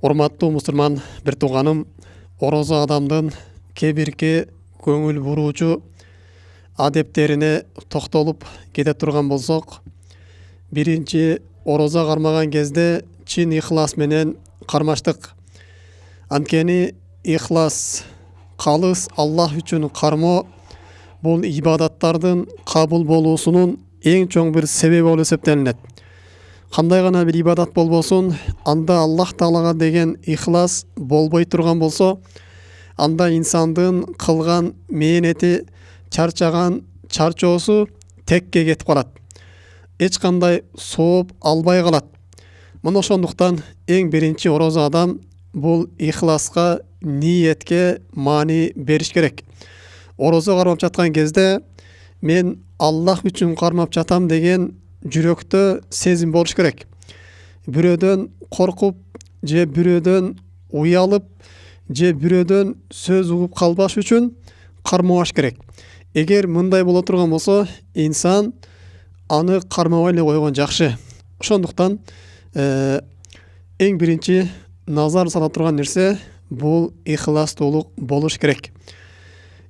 Урматтуу мусулман бир тууганым, орозо адамдын кээ бирки көңүл буруучу адептерине токтолуп кете турган болсок, биринчи, орозо кармаган кезде чын ихлас менен кармаштык. Анткени ихлас, калыс Аллах үчүн кармоо бул ибадаттардын кабыл болуусунун эң чоң бир себеби болуп эсептелинет. Кандай гана бир ибадат болбосун, анда Аллах Таалага деген ихлас болбой турган болсо, анда инсандын кылган мээнети, чарчаган чарчоосу текке кетип калат. Эч кандай сооп албай калат. Мына ошондуктан эң биринчи орозо адам бул ихласка, ниетке маани бериш керек. Орозо кармап жаткан кезде мен Аллах үчүн кармап жатам деген жүрөктө сезим болуш керек. Бирөөдөн коркуп же бирөөдөн уялып же бирөөдөн сөз угуп калбаш үчүн кармабаш керек. Эгер мындай боло турган болсо, инсан аны кармабай эле койгон жакшы. Ошондуктан эң биринчи назар сала турган нерсе бул ихластуулук болуш керек.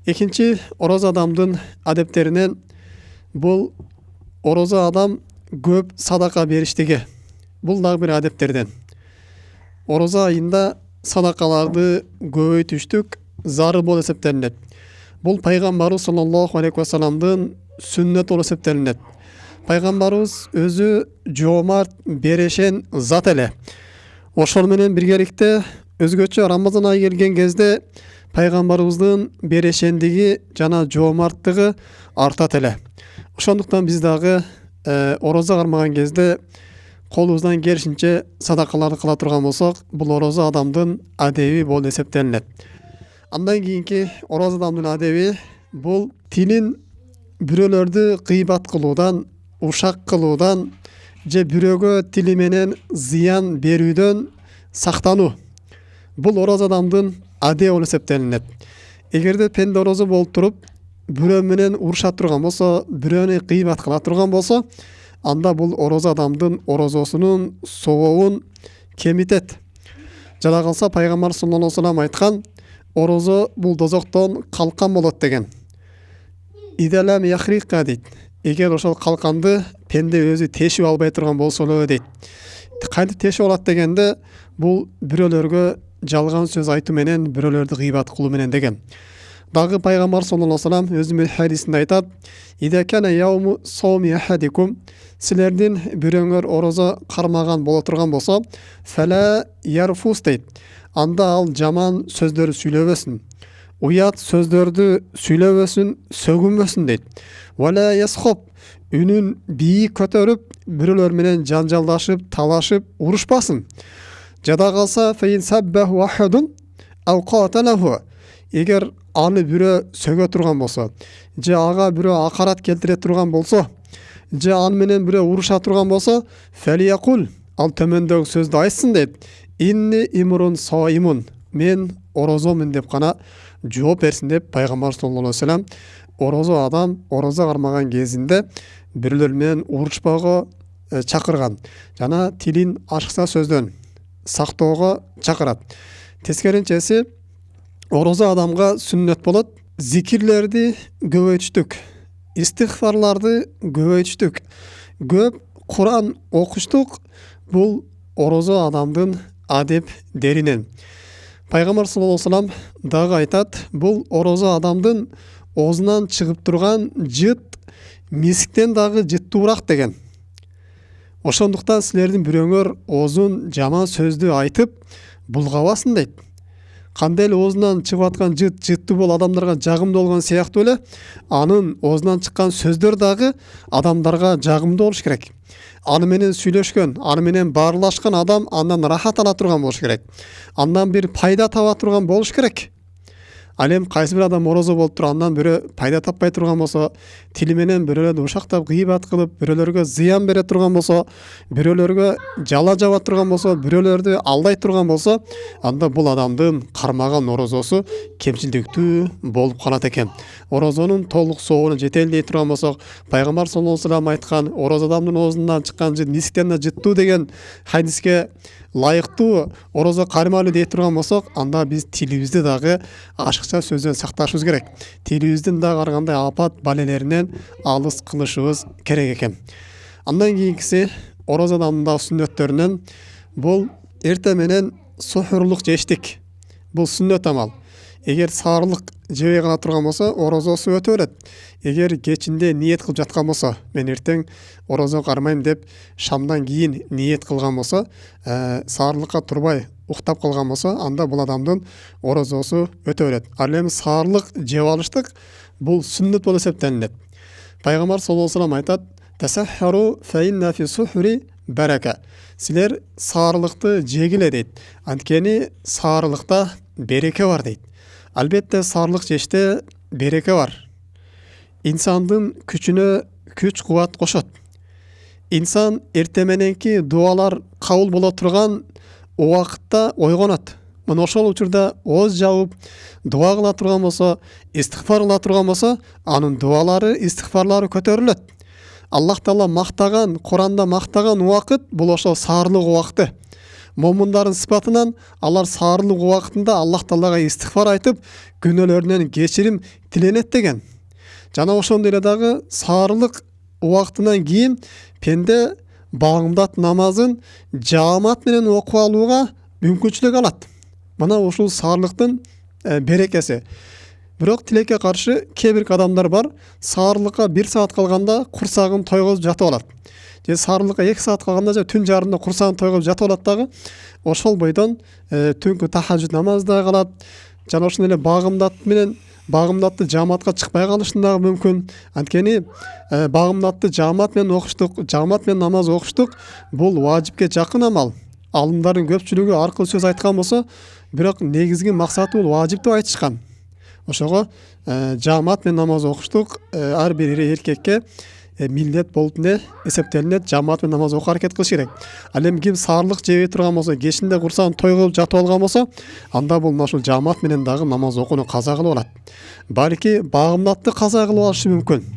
Экинчи, орозо адамдын адептеринен бул орозо адам көп садака бериштиги. Бул дагы бир адептерден. Орозо айында садакаларды көбөйтүштүк зарыл болуп эсептелинет. Бул пайгамбарыбыз саллаллаху алейхи вассаламдын сүннөтү болуп эсептелинет. Пайгамбарыбыз өзү жоомарт, берешен зат эле. Ошол менен биргеликте өзгөчө Рамазан айы келген кезде пайгамбарыбыздын берешендиги жана жоомарттыгы артат эле. Ошондуктан биз дагы орозо кармаган кезде колубуздан келишинче садакаларды кыла турган болсок, бул орозо адамдын адеби болуп эсептелинет. Андан кийинки орозо адамдын адеби бул тилин бирөөлөрдү кыйбат кылуудан, ушак кылуудан же бирөөгө тили менен зыян берүүдөн сактануу. Бул орозо адамдын адеби болуп эсептелинет. Эгерде пенде орозо болуп туруп бирөө менен уруша турган болсо, бирөөнү кыйбат кыла турган болсо, анда бул орозо адамдын орозосунун сообун кемитет. Жада калса пайгамбар саллаллаху алейхи вассалам айткан, орозо бул дозоктон калкан болот деген. Иделем яхрика дейт. Эгер ошол калканды пенде өзү тешип албай турган болсо эле дейт. Кантип тешип алат дегенде, бул бирөөлөргө жалган сөз айтуу менен, бирөөлөрдү кыйбат кылуу менен деген. Дагы пайгамбар саллаллаху алейхи вассалам өзүнүн хадисинде айтат: "Иде кана яуму сауми ахадикум", силердин бирөөңөр орозо кармаган боло турган болсо, "Фала ярфус" дейт. Анда ал жаман сөздөрдү сүйлөбөсүн, уят сөздөрдү сүйлөбөсүн, сөгүнбөсүн дейт. "Вала ясхоп", үнүн бийик көтөрүп, бирөөлөр менен жанжалдашып, талашып, урушпасын. Жада калса фейн саббаху ахадун ау каталаху, эгер аны бирөө сөгө турган болсо, же ага бирөө акарат келтире турган болсо, же аны менен бирөө уруша турган болсо, фалиякул, ал төмөндөгү сөздү айтсын дейт. "Инни имрун саимун", мен орозомун деп гана жооп берсин деп пайгамбар саллаллаху алейхи вассалам орозо адам орозо кармаган кезинде бирөөлөр менен урушпого чакырган жана тилин ашыкса сөздөн сактоого чакырат. Тескеринчеси, орозо адамга сүннөт болот зикирлерди көбөйтүштүк, истигфарларды көбөйтүштүк, көп Куран окуштук. Бул орозо адамдын адеп деринен. Пайгамбар саллаллаху алейхи вассалам дагы айтат, бул орозо адамдын оозунан чыгып турган жыт мисиктен дагы жыттуураак деген. Ошондуктан силердин бирөөңөр оозун жаман сөздү айтып булгабасын дейт. Кандай эле оозунан чыгып аткан жыт жыттуу бул адамдарга жагымдуу болгон сыяктуу эле, анын оозунан чыккан сөздөр дагы адамдарга жагымдуу болуш керек. Аны менен сүйлөшкөн, аны менен баарлашкан адам андан рахат ала турган болуш керек. Андан бир пайда таба турган болуш керек. Ал эми кайсы бир адам орозо болуп туруп андан бирөө пайда таппай турган болсо, тили менен бирөөлөрдү ушактап кыйбат кылып, бирөөлөргө зыян бере турган болсо, бирөөлөргө жала жаба турган болсо, бирөөлөрдү алдай турган болсо, анда бул адамдын кармаган орозосу кемчилдиктүү болуп калат экен. Орозонун толук соогуна жетели дей турган болсок, пайгамбар саллаллаху алейхи вассалам айткан ороз адамдын оозунан чыккан жыт мисктен да жыттуу деген хадиске ылайыктуу орозо кармалуу дей турган болсок, анда биз тилибизди дагы ашыкча сөздөн сакташыбыз керек. Тилибиздин дагы ар кандай апат балелеринен алыс кылышыбыз керек экен. Андан кийинкиси ороз адамдын дагы сүннөттөрүнөн бул эрте менен сухурлук жештик. Бул сүннөт амал. Эгер саарылык жебей кала турган болсо, орозосу өтө берет. Эгер кечинде ниет кылып жаткан болсо, мен эртең орозо кармайм деп шамдан кийин ниет кылган болсо, саарылыкка турбай уктап калган болсо, анда бул адамдын орозосу өтө берет. Ал эми саарылык жеп алыштык бул сүннөт болуп эсептелинет. Пайгамбар саллаллаху алейхи вассалам айтат: "Тасаххару фа инна фи сухри барака." Силер саарылыкты жегиле дейт. Анткени саарылыкта береке бар дейт. Албетте саарылык жеште береке бар. İnsandın күчүнө күч кубат кошот. İnsan эрте мененки дуалар кабыл боло турган убакытта ойгонот. Мына ошол учурда ооз жабып дуа кыла турган болсо, истигфар кыла турган болсо, анын дуалары, истигфарлары көтөрүлөт. Аллах Таала мактаган, Куранда мактаган убакыт бул ошол саарылык убакыты. Момундардын сыпатынан алар саарылык убакытында Аллах Таалага истигфар айтып, күнөөлөрүнөн кечирим тиленет деген. Жана ошондой эле дагы саарылык убактынан кийин пенде багымдат намазын жаамат менен окуп алууга мүмкүнчүлүк алат. Мына ушул саарылыктын берекеси. Бирок тилекке каршы кээ бир адамдар бар, саарылыкка 1 саат калганда курсагын тойгозуп жатып алат. Же саарылыкка 2 саат калганда же түн жарымда курсагын тойгозуп жатып алат дагы. Ошол бойдон түнкү тахажжуд намазда калат. Жана ошондой эле багымдатты жааматка чыкпай калышы дагы мүмкүн. Анткени багымдатты жаамат менен окуштук, жаамат менен намаз окуштук бул важипке жакын амал. Алымдардын көпчүлүгү ар кыл сөз айткан болсо, бирок негизги максаты бул важип деп айтышкан. Ошого жаамат менен намаз окуштук ар бир эркекке милдет болуп эсептелинет. Жаамат менен намаз окуп аракет кылыш керек. Ал эми ким саарылык жебей турган болсо, кечинде курсагын тойгоп жатып алган болсо, анда бул ушул жаамат менен дагы намаз окууну каза кылып алат. Балки багымдатты каза кылып алышы мүмкүн.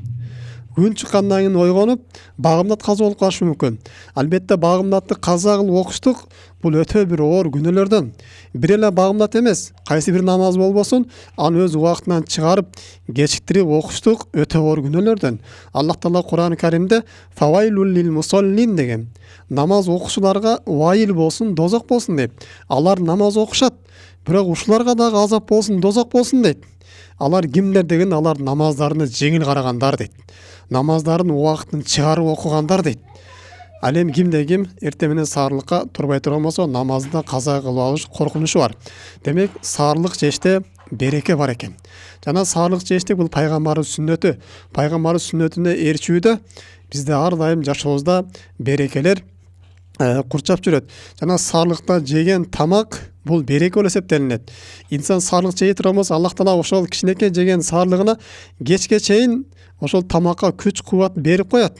Күн чыккандан кийин ойгонуп, багымдат каза болуп калышы мүмкүн. Албетте багымдатты каза кылып окуштук бул өтө бир оор күнөөлөрдөн. Бир эле багымдат эмес, кайсы бир намаз болбосун, аны өз убактынан чыгарып, кечиктирип окуштук өтө оор күнөөлөрдөн. Аллах Таала Кур'ан-ы Каримде "Фавайлул лил мусаллин" деген. Намаз окуучуларга вайыл болсун, дозок болсун дейт. Алар намаз окушат, бирок ушуларга дагы азап болсун, дозок болсун дейт. Алар кимдер деген, алар намаздарыны жеңил карагандар дейт. Намаздарын убактын чыгарып окугандар дейт. Ал эми кимде ким эрте менен саарылыкка турбай турган болсо, намазды каза кылып алыш коркунучу бар. Демек, саарылык жеште береке бар экен. Жана саарылык жештик бул пайгамбардын сүннөтү. Пайгамбардын сүннөтүнө ээрчүүдө бизде ар дайым жашообузда берекелер курчап жүрөт. Жана саарылыкта жеген тамак бул береке болуп эсептелинет. İnsan саарылык жей турган болсо, Аллах Таала ошол кичинекей жеген саарылыгына кечке чейин ошол тамакка күч кубат берип коет.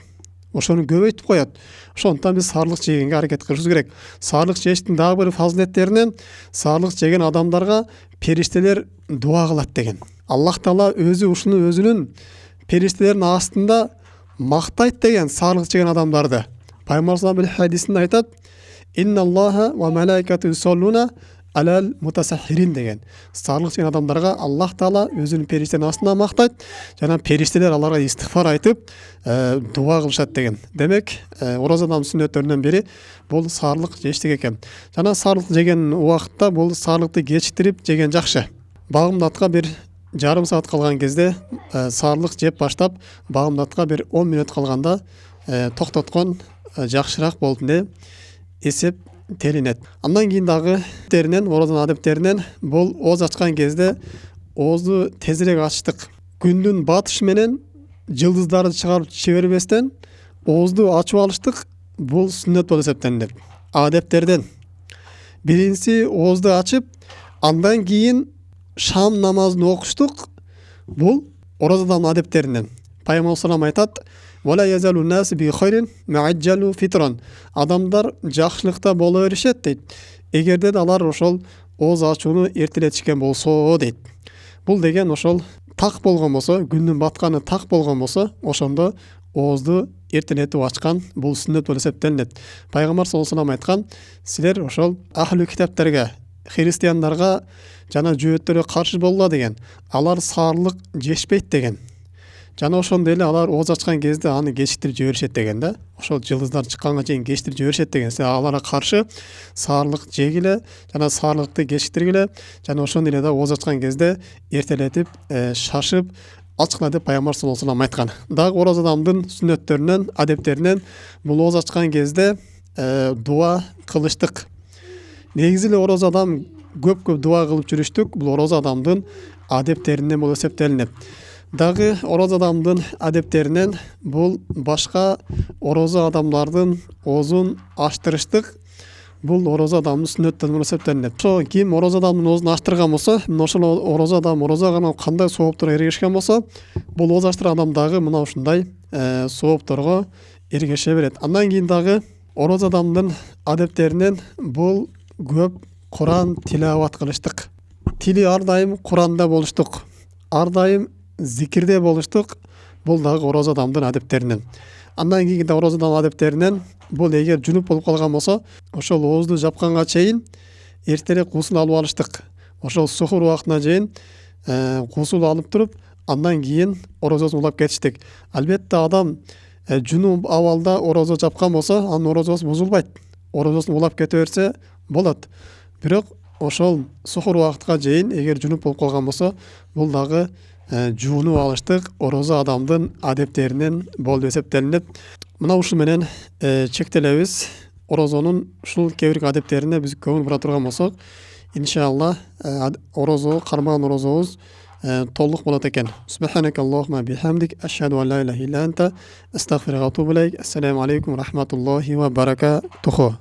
Ошону көбөйтүп коет. Ошондуктан биз саарылык жегенге аракет кылышыбыз керек. Саарылык жештин дагы бир фазилеттеринен саарылык жеген адамдарга периштелер дуа кылат деген. Аллах Таала өзү ушуну өзүнүн периштелеринин астында мактайт деген саарылык жеген адамдарды. Пайгамбар саллаллаху алейхи хадисинде айтат: "Инналлаха ва малаикату юсаллуна алал мутасаххирин" деген. Саарылык жеген адамдарга Аллах Таала өзүнүн периштелеринин астында мактайт, жана периштелер аларга истигфар айтып, дуа кылышат деген. Демек, ороз адамдын сүннөттөрүнөн бири бул саарылык жештик экен. Жана саарылык жеген убакытта бул саарылыкты кечиктирип жеген жакшы. Багымдатка бир жарым саат калган кезде саарылык жеп баштап, багымдатка бир 10 мүнөт калганда токтоткон жакшыраак болуп эсеп телинет. Андан кийин дагы орозон адептеринен бул ооз ачкан кезде оозду тезирээк ачтык. Күндүн батышы менен жылдыздарды чыгарып жибербестен оозду ачып алыштык бул сүннөт болуп эсептелинет. Адептерден биринчиси оозду ачып, андан кийин шам намазын окуштук бул ороз адамдын адептеринен. Пайгамбар салам айтат: "Вала язалу нас би хайрин ма'ajjalu fitran." Адамдар жакшылыкта боло беришет дейт. эгерде алар ошол ооз ачууну эртелетишкен болсо дейт. Бул деген ошол так болгон болсо, күндүн батканы так болгон болсо, ошондо оозду эртелетип ачкан бул сүннөт болуп эсептелинет. Пайгамбар саллаллаху алейхи вассалам айткан: силер ошол ахлу китаптерге, христиандарга жана жөөттөргө каршы болгула деген. Алар саарлык жешпейт деген. Жана ошондой эле алар ооз ачкан кезде аны кечиктирип жиберишет деген да. Ошол жылдыздар чыкканга чейин кечиктирип жиберишет деген. Силер аларга каршы саарлык жегиле жана саарлыкты кечиктиргиле жана ошондой эле да ооз ачкан кезде эртелетип, шашып ачкыла деп Пайгамбар саллаллаху алейхи вассалам айткан. Дагы ороз адамдын сүннөттөрүнөн, адептеринен бул ооз ачкан кезде дуа кылыштык. Негизи эле ороз адам көп дуа кылып жүрүштүк. Бул ороз адамдын адептеринен болуп эсептелинет. Дагы ороз адамдын адептеринен бул башка орозо адамдардын оозун ачтырыштык. Бул ороз адамдын сүннөттөрүнөн болуп эсептелинет. Ошо ким ороз адамдын оозун ачтырган болсо, мына ошол ороз адам орозого кандай соопторго эргешкен болсо, бул ооз ачтырган адам дагы мына ушундай соопторго эргеше берет. Андан кийин дагы ороз адамдын адептеринен бул көп Куран тилават кылыштык. Тили ар дайым Куранда болуштук. Ар дайым зикирде болуштук. Бул дагы ороз адамдын адептеринен. Андан кийин да ороз адамдын адептеринен бул эгер жунуп болуп калган болсо, ошол оозду жапканга чейин эртерээк гусул алып алыштык. Ошол сухур убактына чейин гусул алып туруп, андан кийин орозосун улап кетиштик. Албетте адам жунуп абалда орозо жапкан болсо, анын орозосу бузулбайт. Орозосун улап кете берсе болот. Бирок ошол сухур убактка чейин эгер жунуп болуп калган болсо, бул дагы жуунуп алыштык орозо адамдын адептеринен болуп эсептелинет. Мына ушул менен чектелебиз. Орозонун ушул кээ бир адептерине биз көңүл бура турган болсок, иншалла орозо кармаган орозобуз толук болот экен. Субханакаллахумма бихамдик, ашхаду ан ла илаха илля анта, астагфирука ва атубу илейк. Ассаламу алейкум ва рахматуллахи ва баракатуху.